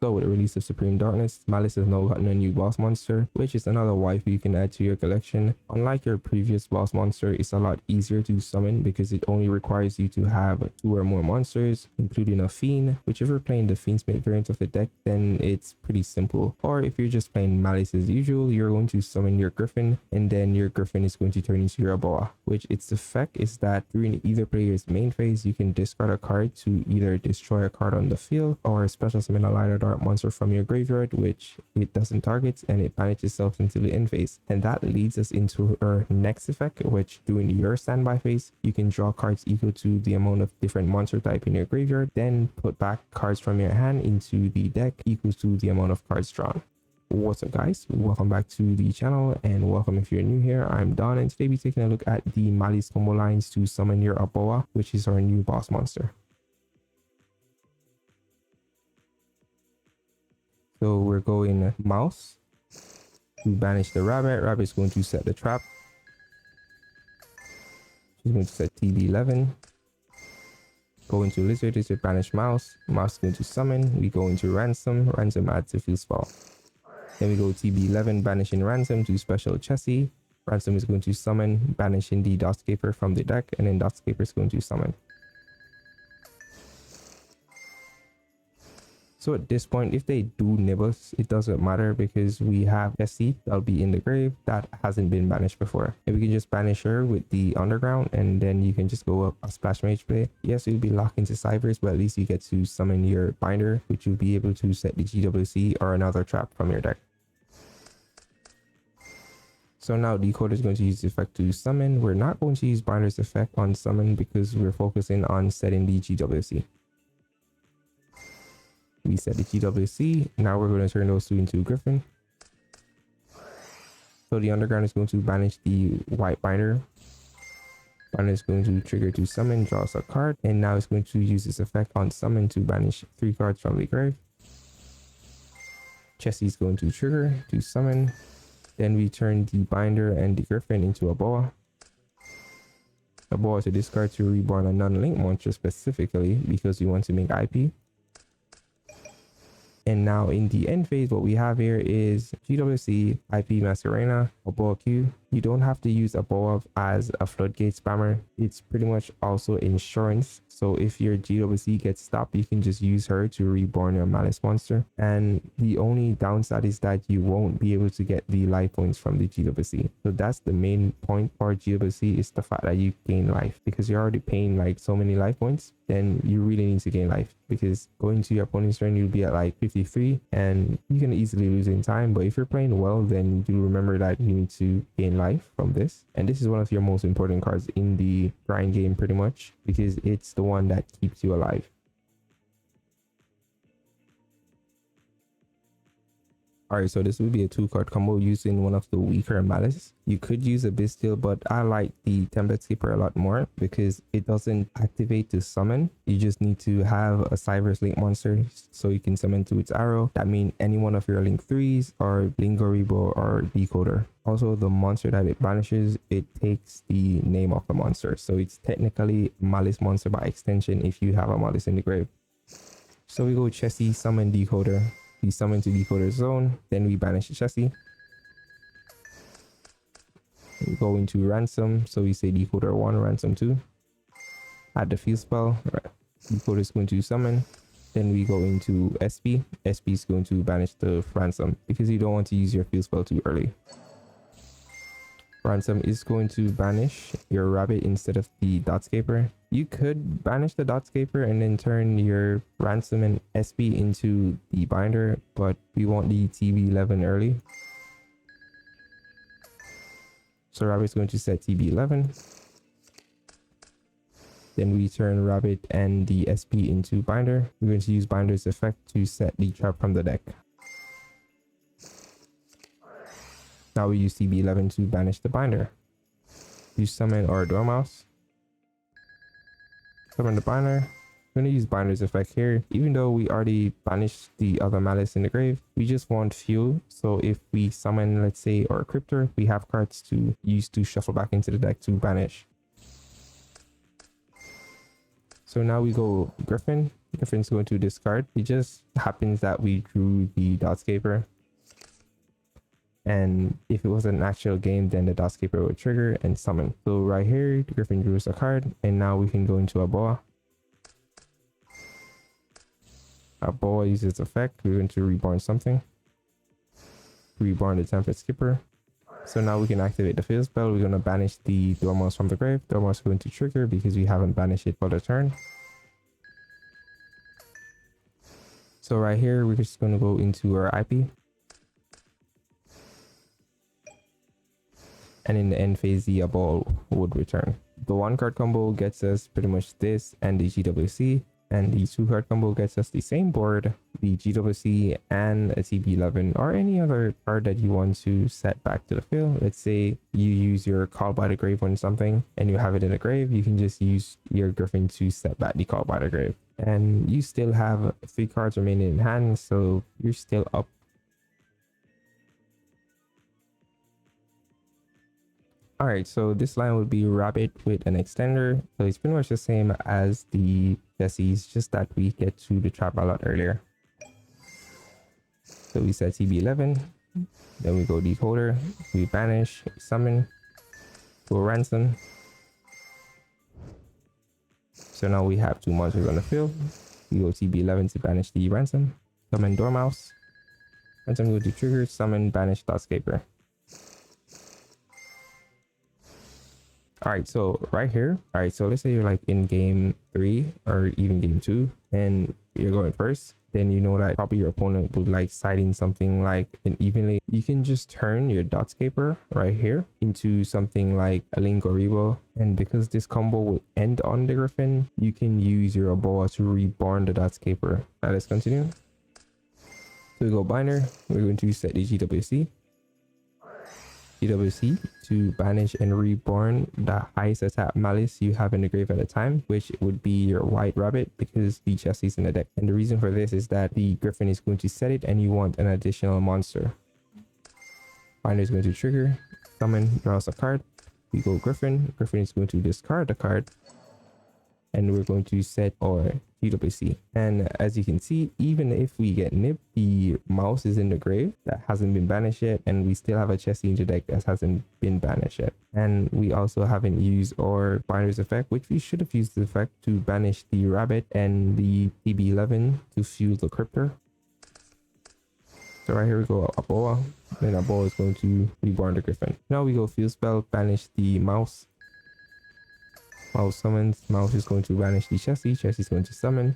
So with the release of Supreme Darkness, Maliss has now gotten a new boss monster, which is another wife you can add to your collection. Unlike your previous boss monster, it's a lot easier to summon because it only requires you to have 2 or more monsters, including a fiend, which if you're playing the Fiendsmith variant of the deck, then it's pretty simple. Or if you're just playing Maliss as usual, you're going to summon your Griffin, and then your Griffin is going to turn into your A Bao A Qu, which its effect is that during either player's main phase, you can discard a card to either destroy a card on the field or special summon a light or dark monster from your graveyard, which it doesn't target and it banishes itself into the end phase. And that leads us into our next effect, which during your standby phase, you can draw cards equal to the amount of different monster type in your graveyard, then put back cards from your hand into the deck equals to the amount of cards drawn. What's up guys, welcome back to the channel, and welcome if you're new here. I'm Don, and today we're taking a look at the Maliss combo lines to summon your A Bao A Qu, which is our new boss monster. So we're going mouse to banish the rabbit. Rabbit's going to set the trap. She's going to set TB11. Go into lizard, lizard banish mouse. Mouse is going to summon. We go into ransom. Ransom adds a field spell. Then we go TB11, banishing ransom to special chassis. Ransom is going to summon, banishing the Dotscaper from the deck, and then Dotscaper is going to summon. So at this point, if they do nibble us, it doesn't matter because we have Jessie that'll be in the grave that hasn't been banished before. And we can just banish her with the underground, and then you can just go up a splash mage play. Yes, you'll be locked into Cybers, but at least you get to summon your binder, which you'll be able to set the GWC or another trap from your deck. So now Decoder is going to use the effect to summon. We're not going to use binder's effect on summon because we're focusing on setting the GWC. We set the GWC. Now we're going to turn those two into Griffin. So the underground is going to banish the white binder. Binder is going to trigger to summon, draws a card, and now it's going to use this effect on summon to banish 3 cards from the grave. Chessie is going to trigger to summon. Then we turn the binder and the Griffin into a Bao A Qu. A Bao A Qu is a discard to reborn a non-link monster specifically because we want to make IP. And now in the end phase, what we have here is GWC, IP Masquerena, A Bao A Qu. You don't have to use A Bao A Qu as a floodgate spammer. It's pretty much also insurance. So if your GWC gets stopped, you can just use her to reborn your Maliss monster. And the only downside is that you won't be able to get the life points from the GWC. So that's the main point for GWC, is the fact that you gain life, because you're already paying like so many life points. Then you really need to gain life, because going to your opponent's turn, you'll be at like 53 and you can easily lose in time. But if you're playing well, then do remember that you need to gain life from this. And this is one of your most important cards in the grind game pretty much, because it's the one that keeps you alive. Alright, so this would be a 2-card combo using one of the weaker Maliss. You could use a Bestial, but I like the Template Skipper a lot more because it doesn't activate to summon. You just need to have a Cybers Link monster so you can summon to its arrow. That means any one of your Link 3s or Lingoribo or Decoder. Also, the monster that it banishes, it takes the name of the monster. So it's technically a Maliss monster by extension if you have a Maliss in the grave. So we go Chessie, summon Decoder. We summon to Decoder zone, then we banish the Chessie. We go into ransom, so we say Decoder 1, ransom 2. Add the field spell. Decoder is going to summon. Then we go into SP. SP is going to banish the ransom because you don't want to use your field spell too early. Ransom is going to banish your rabbit instead of the Dotscaper. You could banish the Dotscaper and then turn your ransom and SP into the binder, but we want the TB11 early. So rabbit's going to set TB11. Then we turn rabbit and the SP into binder. We're going to use binder's effect to set the trap from the deck. Now we use TB11 to banish the binder. We summon our Dormouse. Summon the binder. We're going to use binder's effect here. Even though we already banished the other Maliss in the grave, we just want fuel. So if we summon, let's say, our Cryptor, we have cards to use to shuffle back into the deck to banish. So now we go Griffin. Griffin's going to discard. It just happens that we drew the Dotscaper, and if it was an actual game, then the Dotscaper would trigger and summon. So right here, the Griffin drews a card, and now we can go into a Boa. A Boa uses effect. We're going to reborn something. Reborn the Tempered Skipper. So now we can activate the field spell. We're going to banish the Dormouse from the grave. Dormouse is going to trigger because we haven't banished it for the turn. So right here, we're just going to go into our IP. And in the end phase, the ball would return. The 1-card combo gets us pretty much this and the GWC. And the 2-card combo gets us the same board, the GWC and a TB11 or any other card that you want to set back to the field. Let's say you use your Call by the Grave on something and you have it in the grave. You can just use your Griffin to set back the Call by the Grave. And you still have 3 cards remaining in hand, so you're still up. Alright, so this line would be Rabbit with an extender. So it's pretty much the same as the Jessie's, just that we get to the trap a lot earlier. So we set TB11, then we go Decoder, we banish, summon, go ransom. So now we have 2 monsters on the field. We go TB11 to banish the ransom, summon Dormouse, ransom go to trigger, summon, banish Dotscaper. Alright, so right here, alright, so let's say you're like in game 3 or even game 2 and you're going first, then you know that probably your opponent would like siding something like an evenly. You can just turn your Dotscaper right here into something like a Link or Rebo, and because this combo will end on the Griffin, you can use your Boa to reborn the Dotscaper. Now let's continue. So we go binder, we're going to set the GWC to banish and reborn the highest attack Maliss you have in the grave at a time, which would be your white rabbit because the Jesse's in the deck. And the reason for this is that the Griffin is going to set it and you want an additional monster. Binder is going to trigger, summon, draws a card. We go Griffin. Griffin is going to discard the card. And we're going to set our GWC. And as you can see, even if we get nipped, the mouse is in the grave that hasn't been banished yet, and we still have a Chessie in the deck that hasn't been banished yet. And we also haven't used our Binder's effect, which we should have used the effect to banish the rabbit and the TB11 to fuel the Cryptor. So right here we go a Boa, then a Boa is going to reborn the Griffin. Now we go field spell, banish the mouse. Mouse summons, mouse is going to banish the Chessie, Chessie is going to summon,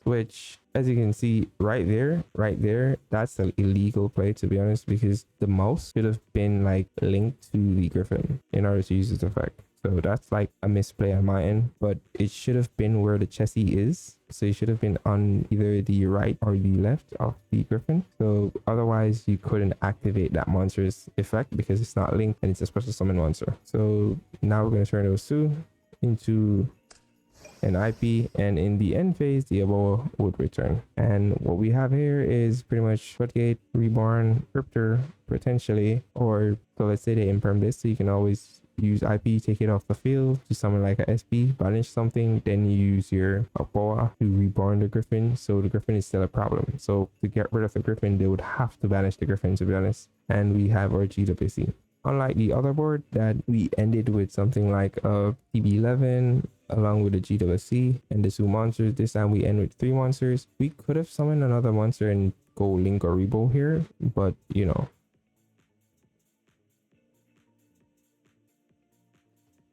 which as you can see right there, that's an illegal play to be honest, because the mouse should have been like linked to the Griffin in order to use its effect. So that's like a misplay on my end, but it should have been where the Chessie is. So it should have been on either the right or the left of the Griffin. So otherwise you couldn't activate that monster's effect because it's not linked and it's a special summon monster. So now we're going to turn those two into an IP, and in the end phase the Boa would return. And what we have here is pretty much Floodgate, Reborn, Cryptor potentially, or so let's say they imperm this, so you can always use IP, take it off the field to summon like a SP, banish something, then you use your Boa to reborn the Griffin. So the Griffin is still a problem, so to get rid of the Griffin they would have to banish the Griffin to be honest. And we have our GWC. Unlike the other board that we ended with something like a TB11 along with the GWC and the 2 monsters, this time we end with 3 monsters. We could have summoned another monster and go Link or Rebo here, but you know.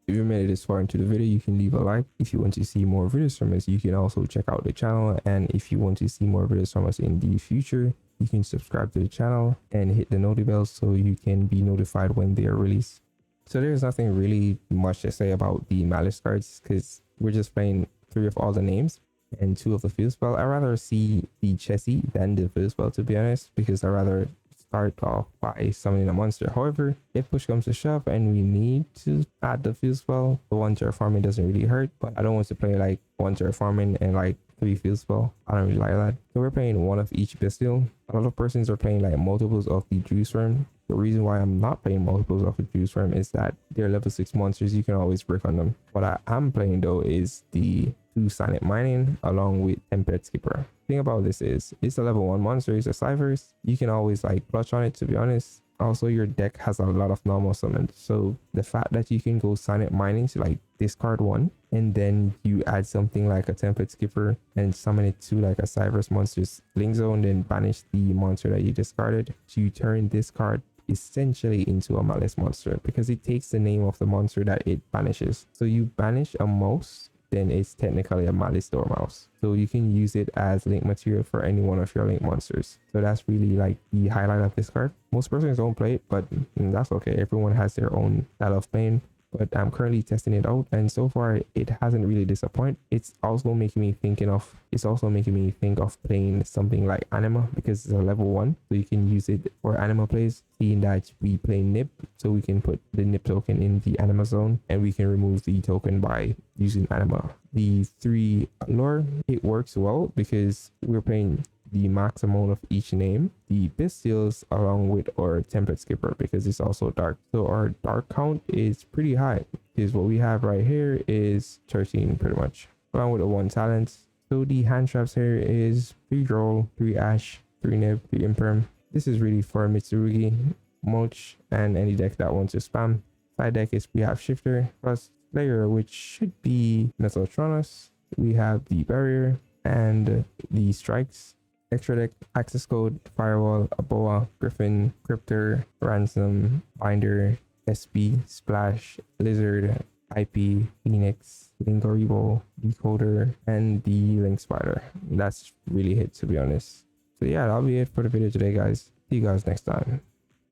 If you made it this far into the video, you can leave a like. If you want to see more videos from us, you can also check out the channel. And if you want to see more videos from us in the future, you can subscribe to the channel and hit the notification bell so you can be notified when they are released. So there's nothing really much to say about the Maliss cards because we're just playing 3 of all the names and 2 of the field spell. I'd rather see the Chessie than the field spell to be honest, because I'd rather start off by summoning a monster. However, if push comes to shove and we need to add the field spell, the 1 terraforming doesn't really hurt, but I don't want to play like 1 terraforming and like 3 field spell. I don't really like that. So we're playing 1 of each bestial. A lot of persons are playing like multiples of the Juice Worm. The reason why I'm not playing multiples of the Juice Worm is that they're level 6 monsters. You can always break on them. What I am playing though is the to Silent Mining along with Tempest Skipper. Thing about this is it's a level 1 monster, it's a ciphers. You can always like clutch on it, to be honest. Also, your deck has a lot of normal summons, so the fact that you can go Silent Mining to like discard one and then you add something like a Template Skipper and summon it to like a Cyberse monster's Link Zone, then banish the monster that you discarded to turn this card essentially into a Maliss monster, because it takes the name of the monster that it banishes. So you banish a mouse, then it's technically a Maliss Dormouse. So you can use it as link material for any one of your link monsters. So that's really like the highlight of this card. Most persons don't play it, but that's okay. Everyone has their own style of playing. But I'm currently testing it out, and so far it hasn't really disappointed. It's also making me think of playing something like Anima, because it's a level 1, so you can use it for Anima plays. Seeing that we play Nip, so we can put the Nip token in the Anima zone and we can remove the token by using Anima. The 3 lore, it works well because we're playing the max amount of each name, the Pistiles along with our Tempest Skipper, because it's also dark. So our dark count is pretty high, because what we have right here is 13 pretty much, along with a 1 talent. So the hand traps here is 3 Droll, 3 Ash, 3 Nib, 3 Imperm. This is really for Mitsurugi, Mulch, and any deck that wants to spam. Side deck is we have Shifter plus Slayer, which should be Mesotronos. We have the Barrier and the Strikes. Extra deck, Access Code, Firewall, Aboa, Griffin, Cryptor, Ransom, Binder, SP, Splash, Lizard, IP, Phoenix, Linkoribo, Decoder, and the Link Spider. That's really hit, to be honest. So yeah, that'll be it for the video today, guys. See you guys next time.